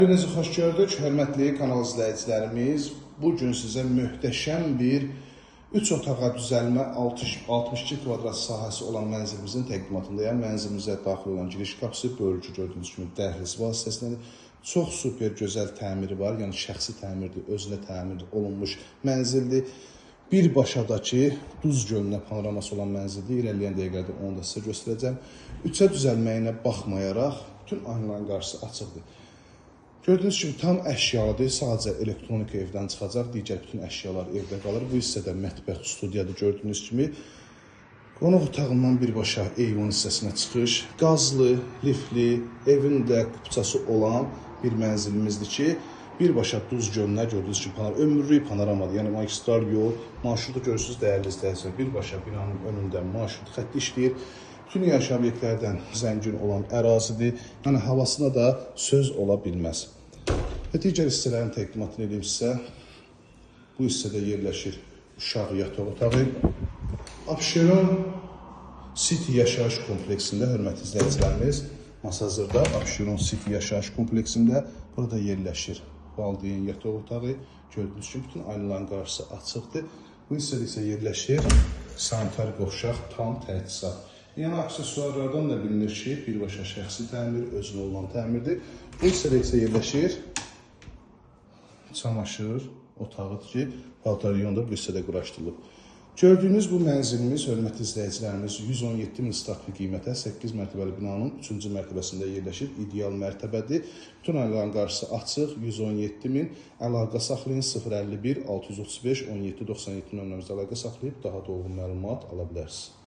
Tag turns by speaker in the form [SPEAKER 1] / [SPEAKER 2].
[SPEAKER 1] Hepinizi xoş gördük, hörmətli kanal izləyicilərimiz. Bugün sizə möhtəşəm bir 3 otağa düzəlmə 62 kvadrat sahəsi olan mənzilimizin təqdimatındayım. Mənzilimizə daxil olan giriş qapısı bölgü gördüyünüz kimi dəhliz vasitəsilə çox super gözəl təmiri var. Yəni şəxsi təmirdir, özünə təmir olunmuş mənzildir. Birbaşadakı Duz gölünə panoraması olan mənzildir. İrəliyən dəqiqədə onu da sizə göstərəcəm. 3-ə düzəlməyinə baxmayaraq bütün aynaların qarşısı açıqdır. Gördüyünüz kimi tam əşyalıdır, sadəcə elektronika evdən çıxacaq, digər bütün əşyalar evdə qalır. Bu hissədə mətbəx, studiyadır gördüyünüz kimi. Qonaq otağından birbaşa eyvan hissəsinə çıxış, qazlı, lifli, evin də qıpçası olan bir mənzilimizdir ki, birbaşa Duz gölünə gördüyünüz kimi ömürlük panoramadır. Yəni magistral yol, marşrutu görürsünüz dəyərli izləyicilər. Birbaşa binanın önündə marşrut xətti işləyir. Bütün yaşam obyektlərdən zəngin olan ərazidir. Yəni havasına da söz ola bilməz. Və digər hissələrin təqdimatını edeyim sizə. Bu hissədə yerləşir uşaq yataq otağı. Abşeron City yaşayış kompleksində, hörmətli izləyicilərimiz, Masazırda Abşeron City yaşayış kompleksində burada yerləşir valideyn yataq otağı. Gördüyünüz kimi bütün aynaların qarşısı açıqdır. Bu hissədə isə yerləşir sanitar qovşaq tam təchizat. Yəni aksesuarlardan da bilinir ki, birbaşa şəxsi təmir, özünə olan təmirdir. Bu hissədə isə yerləşir çamaşır otağıdır ki, paltaryon da bu hissədə quraşdırılıb. Gördüyünüz bu mənzilimiz, hörmətli izləyicilərimiz, 117 min statlı qiymətə 8 mərtəbəli binanın 3-cü mərtəbəsində yerləşir. İdeal mərtəbədir. Bütün aynaların qarşısı açıq, 117 min. Əlaqə saxlayın 051 635 1797 nömrəmizdə əlaqə saxlayıb daha dolğun məlumat ala bilərsiniz.